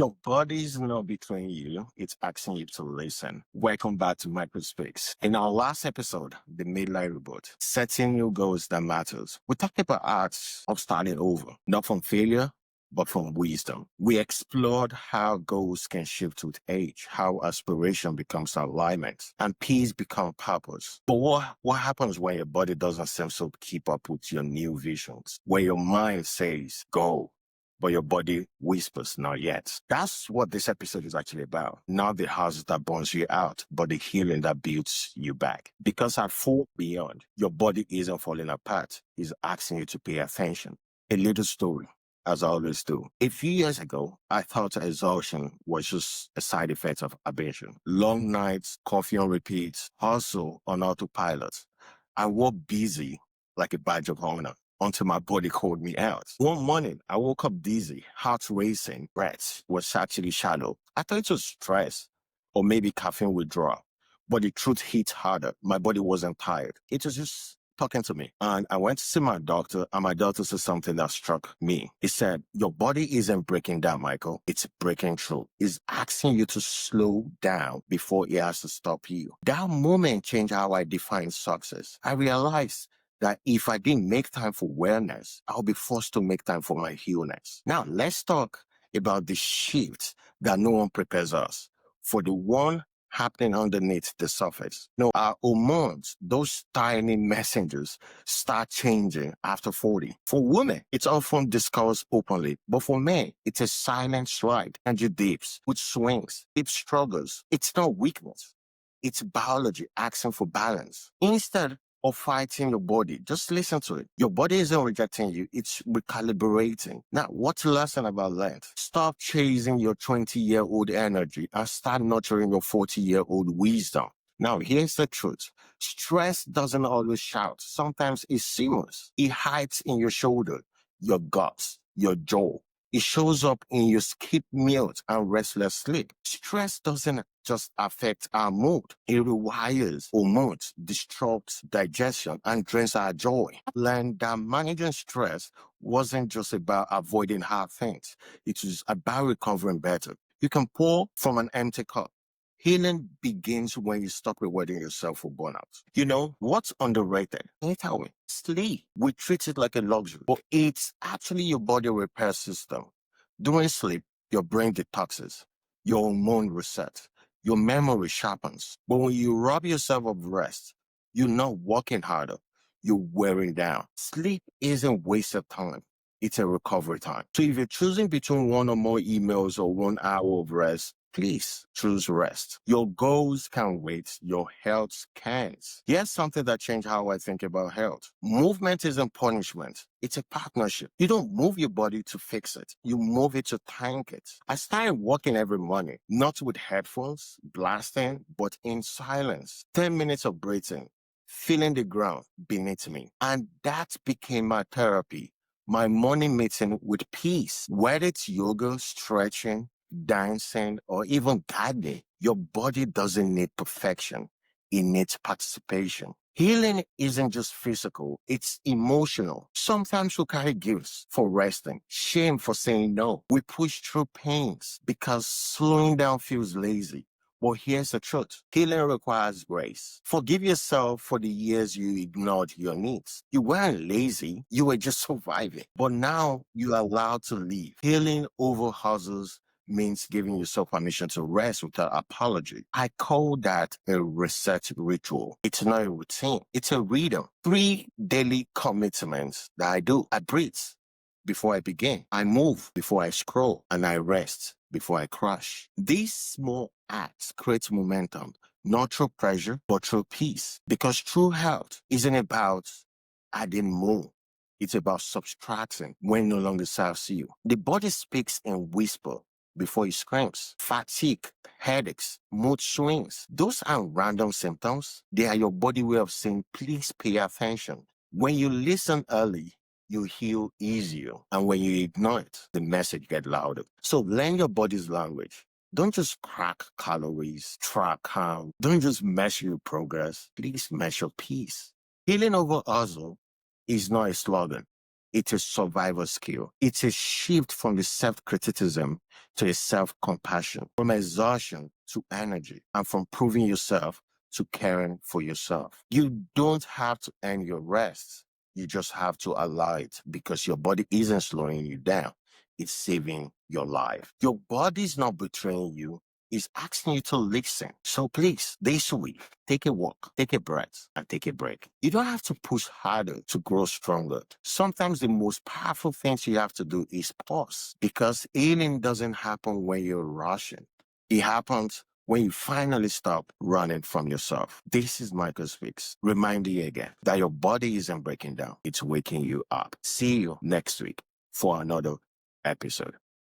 Your body's not betraying you, it's asking you to listen. Welcome back to Microspace. In our last episode, The Midlife Report, setting new goals that matters, we talked about arts of starting over, not from failure, but from wisdom. We explored how goals can shift with age, how aspiration becomes alignment, and peace becomes purpose. But what happens when your body doesn't seem to keep up with your new visions? Where your mind says, go, but your body whispers, not yet. That's what this episode is actually about. Not the house that burns you out, but the healing that builds you back. Because at full beyond, your body isn't falling apart. It's asking you to pay attention. A little story, as I always do. A few years ago, I thought exhaustion was just a side effect of ambition. Long nights, coffee on repeat, hustle on autopilot. I woke busy like a badge of honor until my body called me out. One morning, I woke up dizzy, heart racing, breath was actually shallow. I thought it was stress or maybe caffeine withdrawal, but the truth hit harder. My body wasn't tired. It was just talking to me. And I went to see my doctor, and my doctor said something that struck me. He said, your body isn't breaking down, Michael. It's breaking through. It's asking you to slow down before it has to stop you. That moment changed how I define success. I realized that if I didn't make time for wellness, I'll be forced to make time for my illness. Now, let's talk about the shift that no one prepares us for, the one happening underneath the surface. No, our hormones, those tiny messengers, start changing after 40. For women, it's often discussed openly, but for men, it's a silent stride. Energy dips, with swings, deep struggles. It's not weakness. It's biology asking for balance. Instead of fighting your body, just listen to it. Your body isn't rejecting you, it's recalibrating. Now, what to lesson about length? Stop chasing your 20-year-old energy and start nurturing your 40-year-old wisdom. Now, here's the truth. Stress doesn't always shout. Sometimes it simmers. It hides in your shoulder, your guts, your jaw. It shows up in your skipped meals and restless sleep. Stress doesn't just affect our mood. It rewires hormones, disrupts digestion, and drains our joy. Learn that managing stress wasn't just about avoiding hard things. It was about recovering better. You can pour from an empty cup. Healing begins when you stop rewarding yourself for burnout. You know, what's underrated? Can you tell me? Sleep. We treat it like a luxury, but it's actually your body repair system. During sleep, your brain detoxes, your hormone resets, your memory sharpens. But when you rob yourself of rest, you're not working harder, you're wearing down. Sleep isn't wasted time. It's a recovery time. So if you're choosing between one or more emails or 1 hour of rest, please choose rest. Your goals can wait. Your health can't. Here's something that changed how I think about health. Movement isn't punishment. It's a partnership. You don't move your body to fix it. You move it to thank it. I started walking every morning, not with headphones, blasting, but in silence. 10 minutes of breathing, feeling the ground beneath me. And that became my therapy. My morning meeting with peace. Whether it's yoga, stretching, dancing, or even gardening, your body doesn't need perfection. It needs participation. Healing isn't just physical, it's emotional. Sometimes we carry guilt for resting, shame for saying no. We push through pains because slowing down feels lazy. Well, here's the truth. Healing requires grace. Forgive yourself for the years you ignored your needs. You weren't lazy, you were just surviving. But now you're allowed to live. Healing over hustles means giving yourself permission to rest without apology. I call that a reset ritual. It's not a routine. It's a rhythm. 3 daily commitments that I do. I breathe before I begin. I move before I scroll, and I rest before I crash. These small acts create momentum, not through pressure, but through peace. Because true health isn't about adding more. It's about subtracting when no longer serves you. The body speaks in whisper before it screams. Fatigue, headaches, mood swings. Those aren't random symptoms. They are your body way of saying, please pay attention. When you listen early, you heal easier. And when you ignore it, the message gets louder. So learn your body's language. Don't just crack calories, track how. Don't just measure your progress. Please measure peace. Healing over hustle is not a slogan. It's a survival skill. It's a shift from the self-criticism to a self-compassion, from exhaustion to energy, and from proving yourself to caring for yourself. You don't have to earn your rest. You just have to allow it, because your body isn't slowing you down. It's saving your life. Your body's not betraying you. It's asking you to listen. So please, this week, take a walk, take a breath, and take a break. You don't have to push harder to grow stronger. Sometimes the most powerful things you have to do is pause, because healing doesn't happen when you're rushing. It happens when you finally stop running from yourself. This is Michael Speaks, reminding you again that your body isn't breaking down. It's waking you up. See you next week for another episode.